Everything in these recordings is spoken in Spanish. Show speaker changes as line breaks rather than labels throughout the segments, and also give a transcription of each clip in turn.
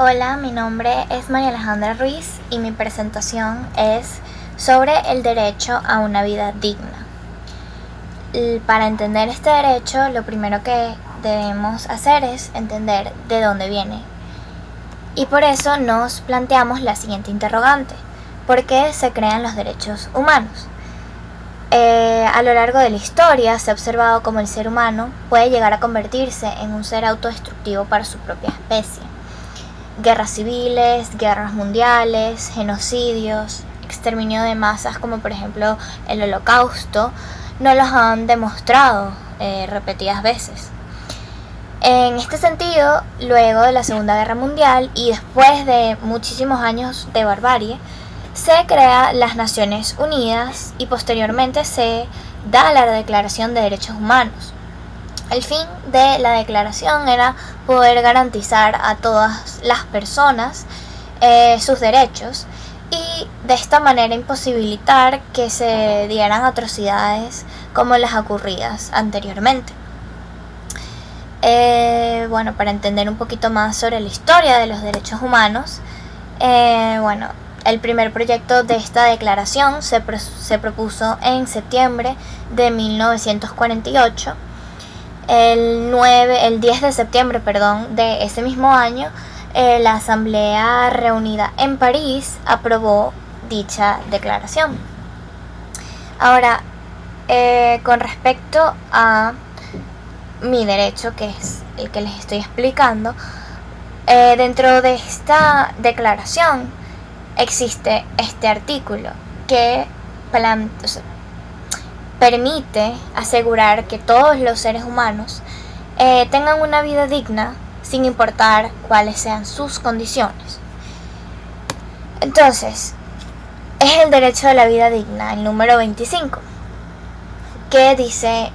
Hola, mi nombre es María Alejandra Ruiz y mi presentación es sobre el derecho a una vida digna. Para entender este derecho, lo primero que debemos hacer es entender de dónde viene. Y por eso nos planteamos la siguiente interrogante: ¿por qué se crean los derechos humanos? A lo largo de la historia se ha observado cómo el ser humano puede llegar a convertirse en un ser autodestructivo para su propia especie. Guerras civiles, guerras mundiales, genocidios, exterminio de masas como por ejemplo el Holocausto, nos los han demostrado repetidas veces. En este sentido, luego de la Segunda Guerra Mundial y después de muchísimos años de barbarie, se crean las Naciones Unidas y posteriormente se da la Declaración de Derechos Humanos. El fin de la declaración era poder garantizar a todas las personas sus derechos y de esta manera imposibilitar que se dieran atrocidades como las ocurridas anteriormente. Para entender un poquito más sobre la historia de los derechos humanos, el primer proyecto de esta declaración se propuso en septiembre de 1948. El 10 de septiembre de ese mismo año, la Asamblea reunida en París aprobó dicha declaración. Ahora, con respecto a mi derecho, que es el que les estoy explicando, dentro de esta declaración existe este artículo que permite asegurar que todos los seres humanos tengan una vida digna sin importar cuáles sean sus condiciones. Entonces, es el derecho a la vida digna, el número 25, que dice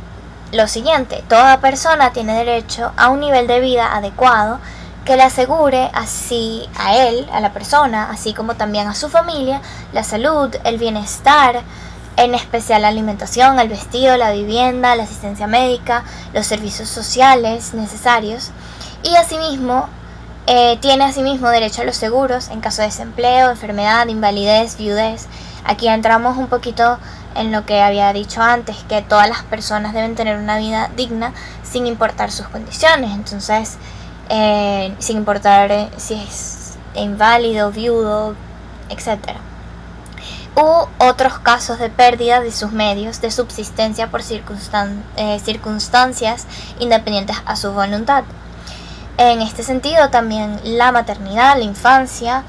lo siguiente: toda persona tiene derecho a un nivel de vida adecuado que le asegure así a él, a la persona, así como también a su familia, la salud, el bienestar, en especial la alimentación, el vestido, la vivienda, la asistencia médica, los servicios sociales necesarios, y asimismo tiene asimismo derecho a los seguros en caso de desempleo, enfermedad, invalidez, viudez. Aquí entramos un poquito en lo que había dicho antes, que todas las personas deben tener una vida digna sin importar sus condiciones. Entonces, sin importar si es inválido, viudo, etc. U otros casos de pérdida de sus medios de subsistencia por circunstancias independientes a su voluntad. En este sentido, también la maternidad, la infancia,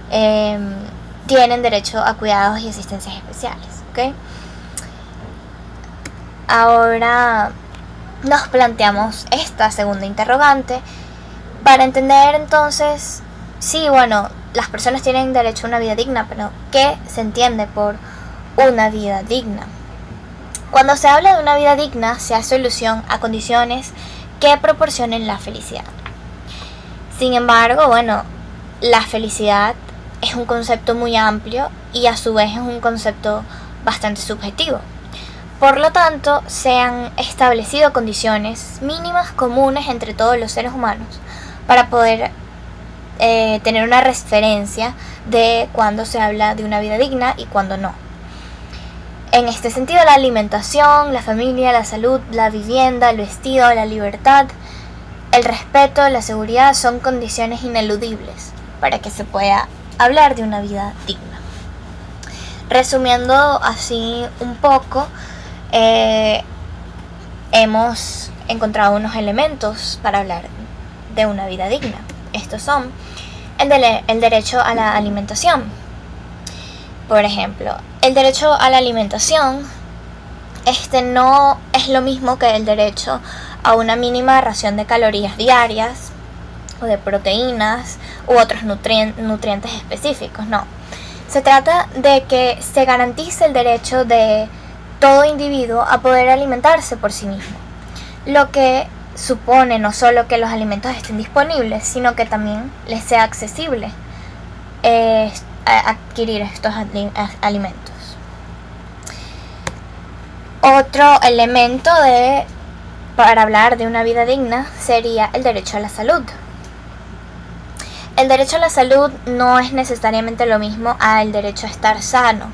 tienen derecho a cuidados y asistencias especiales. ¿Okay? Ahora nos planteamos esta segunda interrogante para entender entonces, las personas tienen derecho a una vida digna, pero ¿qué se entiende por una vida digna? Cuando se habla de una vida digna, se hace alusión a condiciones que proporcionen la felicidad. Sin embargo, la felicidad es un concepto muy amplio y a su vez es un concepto bastante subjetivo. Por lo tanto, se han establecido condiciones mínimas comunes entre todos los seres humanos para poder tener una referencia de cuándo se habla de una vida digna y cuándo no. En este sentido, la alimentación, la familia, la salud, la vivienda, el vestido, la libertad, el respeto, la seguridad son condiciones ineludibles para que se pueda hablar de una vida digna. Resumiendo así un poco, hemos encontrado unos elementos para hablar de una vida digna. Estos son el derecho a la alimentación. Por ejemplo, el derecho a la alimentación no es lo mismo que el derecho a una mínima ración de calorías diarias o de proteínas u otros nutrientes específicos. No. Se trata de que se garantice el derecho de todo individuo a poder alimentarse por sí mismo, lo que supone no solo que los alimentos estén disponibles, sino que también les sea accesible adquirir estos alimentos. Otro elemento para hablar de una vida digna sería el derecho a la salud. el derecho a la salud no es necesariamente lo mismo al derecho a estar sano,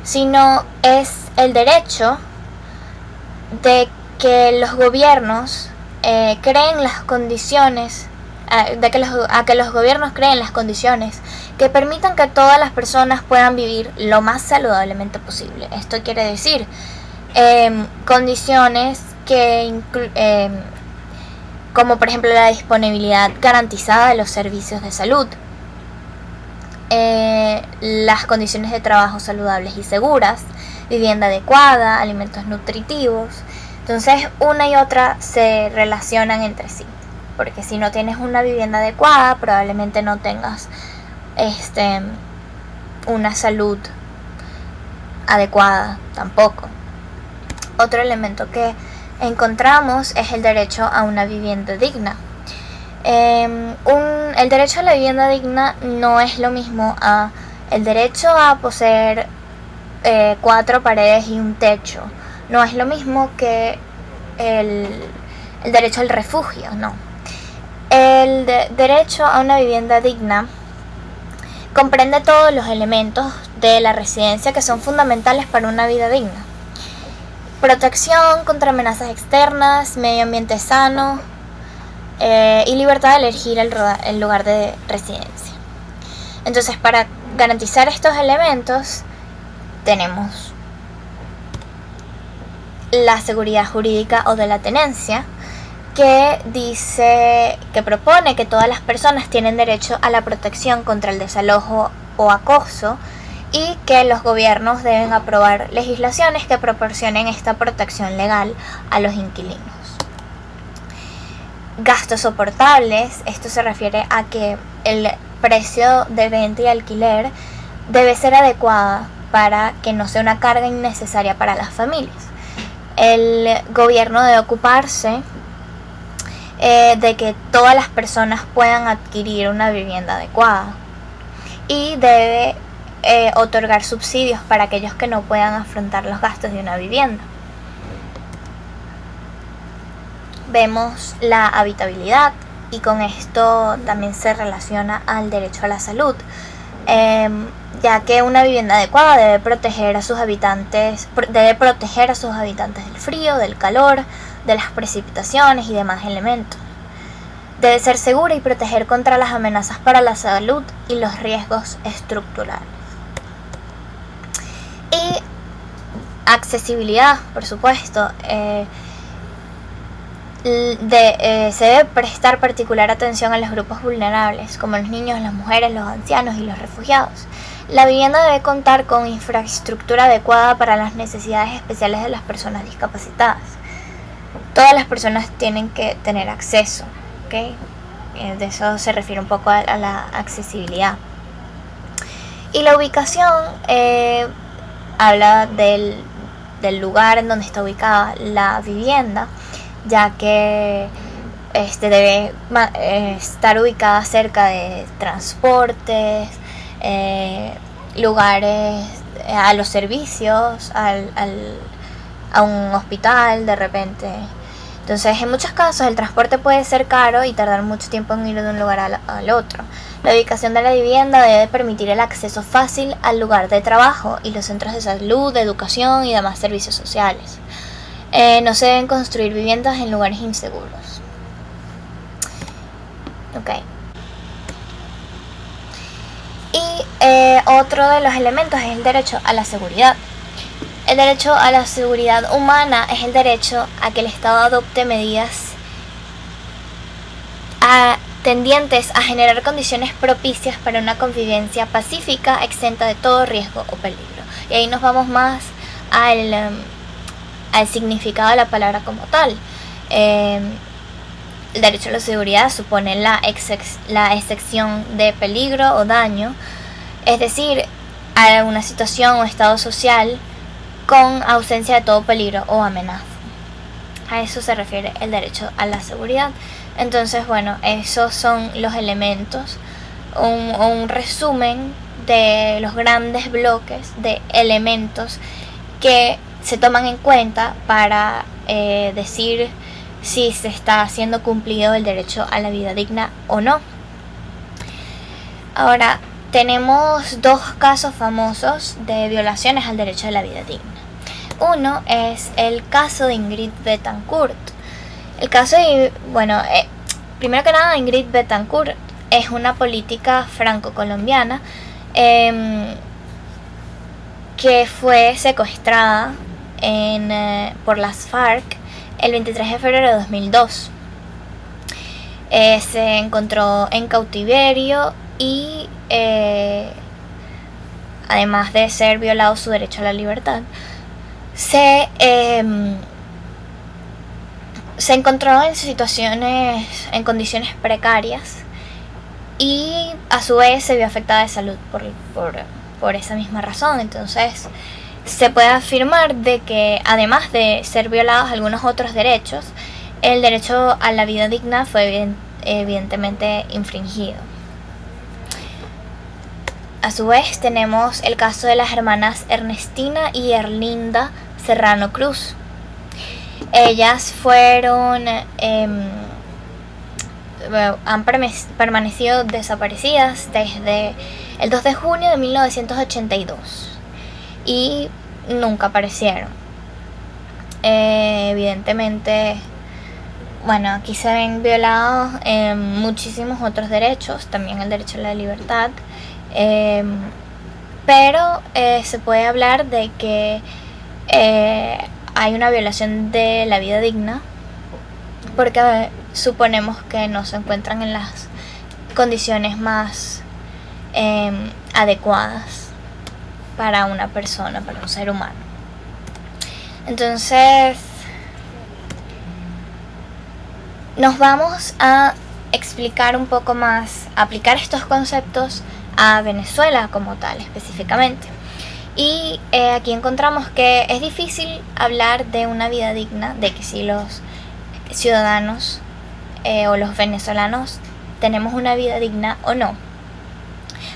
sino es el derecho de que los gobiernos creen las condiciones, a que los gobiernos creen las condiciones que permitan que todas las personas puedan vivir lo más saludablemente posible. Esto quiere decir condiciones que como por ejemplo la disponibilidad garantizada de los servicios de salud, las condiciones de trabajo saludables y seguras, vivienda adecuada, alimentos nutritivos. Entonces una y otra se relacionan entre sí, porque si no tienes una vivienda adecuada probablemente no tengas una salud adecuada tampoco. Otro elemento que encontramos es el derecho a una vivienda digna. El derecho a la vivienda digna no es lo mismo a el derecho a poseer 4 paredes y un techo. No es lo mismo que el derecho al refugio, no. El derecho a una vivienda digna comprende todos los elementos de la residencia que son fundamentales para una vida digna. Protección contra amenazas externas, medio ambiente sano y libertad de elegir el lugar de residencia. Entonces, para garantizar estos elementos tenemos la seguridad jurídica o de la tenencia, que propone que todas las personas tienen derecho a la protección contra el desalojo o acoso y que los gobiernos deben aprobar legislaciones que proporcionen esta protección legal a los inquilinos. Gastos soportables, esto se refiere a que el precio de venta y alquiler debe ser adecuado para que no sea una carga innecesaria para las familias. El gobierno debe ocuparse de que todas las personas puedan adquirir una vivienda adecuada y debe otorgar subsidios para aquellos que no puedan afrontar los gastos de una vivienda. Vemos la habitabilidad y con esto también se relaciona al derecho a la salud, ya que una vivienda adecuada debe proteger a sus habitantes del frío, del calor, de las precipitaciones y demás elementos. Debe ser segura y proteger contra las amenazas para la salud y los riesgos estructurales. Y accesibilidad, por supuesto. Se debe prestar particular atención a los grupos vulnerables, como los niños, las mujeres, los ancianos y los refugiados. La vivienda debe contar con infraestructura adecuada para las necesidades especiales de las personas discapacitadas. Todas las personas tienen que tener acceso, ¿okay? De eso se refiere un poco a la accesibilidad. Y la ubicación habla del lugar en donde está ubicada la vivienda, ya que debe estar ubicada cerca de transportes, lugares, a los servicios, a un hospital de repente. Entonces, en muchos casos el transporte puede ser caro y tardar mucho tiempo en ir de un lugar al otro. La ubicación de la vivienda debe permitir el acceso fácil al lugar de trabajo y los centros de salud, de educación y demás servicios sociales. No se deben construir viviendas en lugares inseguros. Okay. Y otro de los elementos es el derecho a la seguridad. El derecho a la seguridad humana es el derecho a que el Estado adopte medidas tendientes a generar condiciones propicias para una convivencia pacífica, exenta de todo riesgo o peligro. Y ahí nos vamos más al significado de la palabra como tal. El derecho a la seguridad supone la excepción de peligro o daño, es decir, a una situación o estado social con ausencia de todo peligro o amenaza. A eso se refiere el derecho a la seguridad. Entonces, bueno, esos son los elementos, un resumen de los grandes bloques de elementos que se toman en cuenta para decir si se está haciendo cumplido el derecho a la vida digna o no. Ahora, tenemos dos casos famosos de violaciones al derecho a la vida digna. Uno es el caso de Ingrid Betancourt. El caso de, primero que nada, Ingrid Betancourt es una política franco-colombiana que fue secuestrada por las FARC el 23 de febrero de 2002. Se encontró en cautiverio y además de ser violado su derecho a la libertad, se encontró en condiciones precarias y a su vez se vio afectada de salud por esa misma razón. Entonces se puede afirmar de que además de ser violados algunos otros derechos, el derecho a la vida digna fue evidentemente infringido. A su vez tenemos el caso de las hermanas Ernestina y Erlinda Serrano Cruz. Ellas han permanecido desaparecidas desde el 2 de junio de 1982 y nunca aparecieron. Evidentemente, aquí se ven violados muchísimos otros derechos, también el derecho a la libertad, pero se puede hablar de que hay una violación de la vida digna porque suponemos que no se encuentran en las condiciones más adecuadas para una persona, para un ser humano. Entonces, nos vamos a explicar un poco más, aplicar estos conceptos a Venezuela como tal específicamente. Y aquí encontramos que es difícil hablar de una vida digna, de que si los ciudadanos o los venezolanos tenemos una vida digna o no,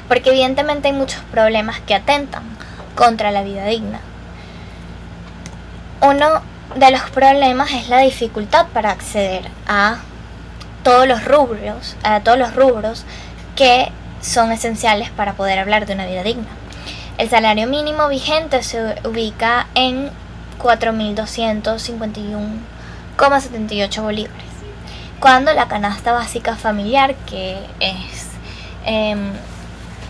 porque evidentemente hay muchos problemas que atentan contra la vida digna. Uno de los problemas es la dificultad para acceder a todos los rubros que son esenciales para poder hablar de una vida digna. El salario mínimo vigente se ubica en 4.251,78 bolívares, cuando la canasta básica familiar, que es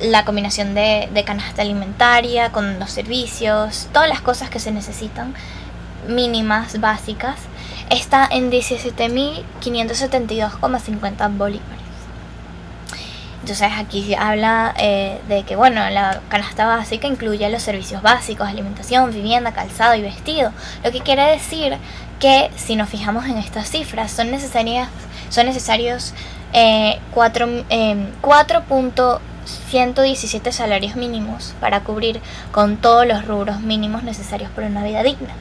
la combinación de canasta alimentaria con los servicios, todas las cosas que se necesitan mínimas básicas, está en 17.572,50 bolívares. Entonces aquí se habla de que la canasta básica incluye los servicios básicos, alimentación, vivienda, calzado y vestido, lo que quiere decir que si nos fijamos en estas cifras son necesarios 4.117 salarios mínimos para cubrir con todos los rubros mínimos necesarios para una vida digna.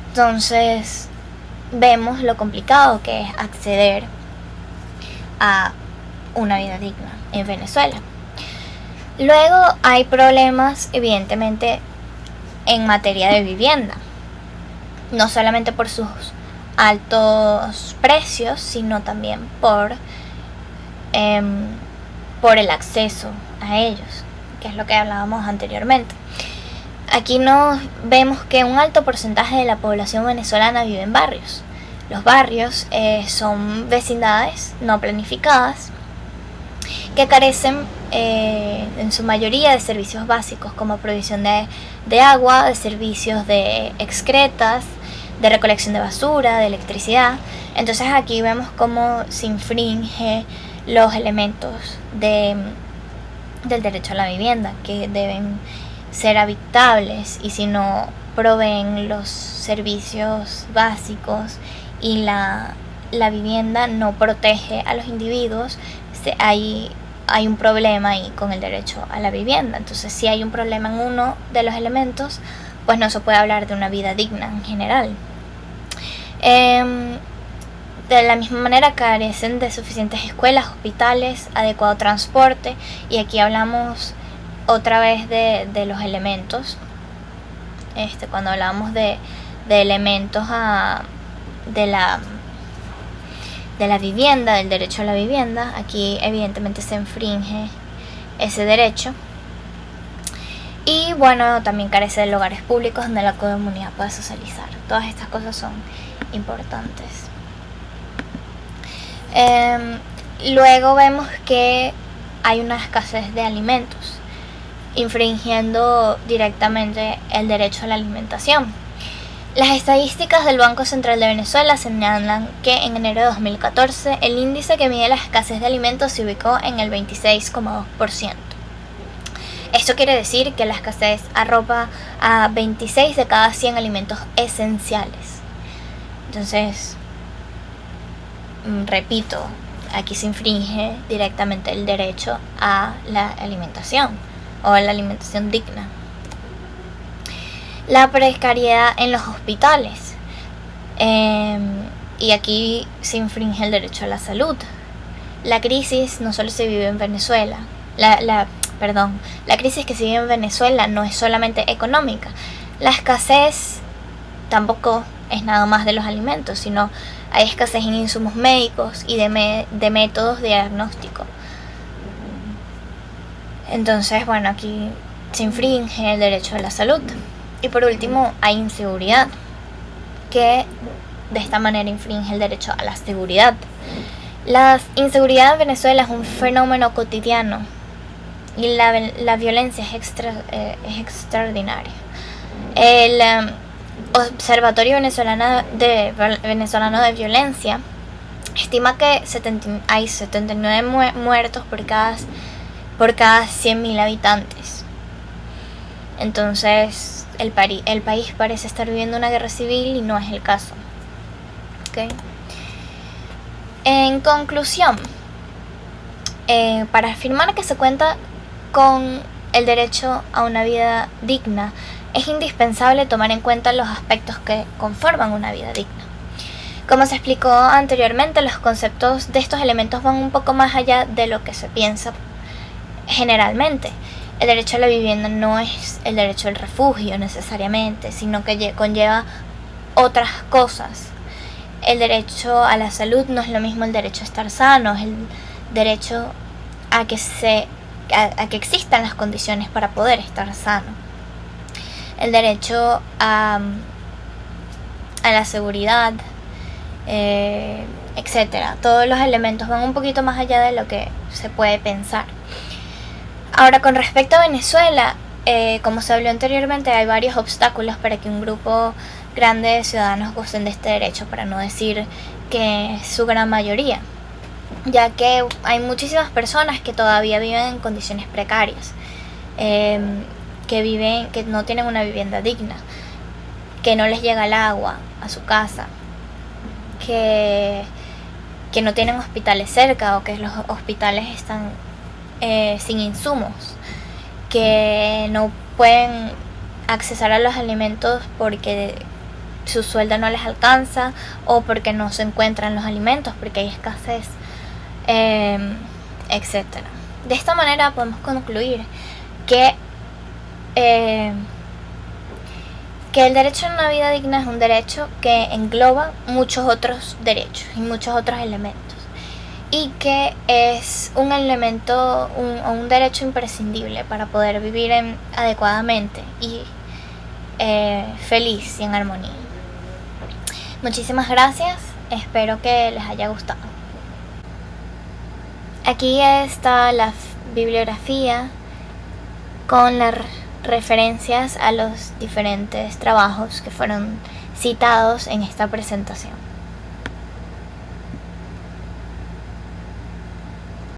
Entonces vemos lo complicado que es acceder a una vida digna en Venezuela. Luego hay problemas evidentemente en materia de vivienda, no solamente por sus altos precios, sino también por el acceso a ellos, que es lo que hablábamos anteriormente. Aquí nos vemos que un alto porcentaje de la población venezolana vive en barrios. Los barrios son vecindades no planificadas que carecen en su mayoría de servicios básicos como provisión de agua, de servicios de excretas, de recolección de basura, de electricidad. Entonces aquí vemos cómo se infringe los elementos del derecho a la vivienda, que deben ser habitables, y si no proveen los servicios básicos y la vivienda no protege a los individuos, hay un problema ahí con el derecho a la vivienda. Entonces, si hay un problema en uno de los elementos, pues no se puede hablar de una vida digna en general. De la misma manera carecen de suficientes escuelas, hospitales, adecuado transporte, y aquí hablamos otra vez de los elementos. Cuando hablamos de elementos de la vivienda, del derecho a la vivienda, aquí evidentemente se infringe ese derecho. Y bueno, también carece de lugares públicos donde la comunidad pueda socializar. Todas estas cosas son importantes. Luego vemos que hay una escasez de alimentos, infringiendo directamente el derecho a la alimentación. Las estadísticas del Banco Central de Venezuela señalan que en enero de 2014 el índice que mide la escasez de alimentos se ubicó en el 26,2%. Esto quiere decir que la escasez arropa a 26 de cada 100 alimentos esenciales. Entonces, repito, aquí se infringe directamente el derecho a la alimentación o a la alimentación digna. La precariedad en los hospitales. Y aquí se infringe el derecho a la salud. La crisis no solo se vive en Venezuela. La crisis que se vive en Venezuela no es solamente económica. La escasez tampoco es nada más de los alimentos, sino hay escasez en insumos médicos y de métodos de diagnóstico. Entonces, bueno, aquí se infringe el derecho a la salud. Y por último, hay inseguridad, que de esta manera infringe el derecho a la seguridad. La inseguridad en Venezuela es un fenómeno cotidiano y la violencia es extraordinaria. El Observatorio Venezolano de Violencia estima que hay 79 muertos por cada 100.000 habitantes. Entonces el país parece estar viviendo una guerra civil y no es el caso. ¿Okay? En conclusión, para afirmar que se cuenta con el derecho a una vida digna, es indispensable tomar en cuenta los aspectos que conforman una vida digna. Como se explicó anteriormente, los conceptos de estos elementos van un poco más allá de lo que se piensa generalmente. El derecho a la vivienda no es el derecho al refugio necesariamente, sino que conlleva otras cosas. El derecho a la salud no es lo mismo el derecho a estar sano, es el derecho a que existan las condiciones para poder estar sano. El derecho a la seguridad, etcétera. Todos los elementos van un poquito más allá de lo que se puede pensar. Ahora, con respecto a Venezuela, como se habló anteriormente, hay varios obstáculos para que un grupo grande de ciudadanos gocen de este derecho, para no decir que es su gran mayoría, ya que hay muchísimas personas que todavía viven en condiciones precarias, que no tienen una vivienda digna, que no les llega el agua a su casa, que no tienen hospitales cerca o que los hospitales están sin insumos, que no pueden accesar a los alimentos porque su sueldo no les alcanza o porque no se encuentran los alimentos, porque hay escasez, etcétera. De esta manera podemos concluir que el derecho a una vida digna es un derecho que engloba muchos otros derechos y muchos otros elementos, y que es un elemento, un derecho imprescindible para poder vivir adecuadamente y feliz y en armonía. Muchísimas gracias, espero que les haya gustado. Aquí está la bibliografía con las referencias a los diferentes trabajos que fueron citados en esta presentación.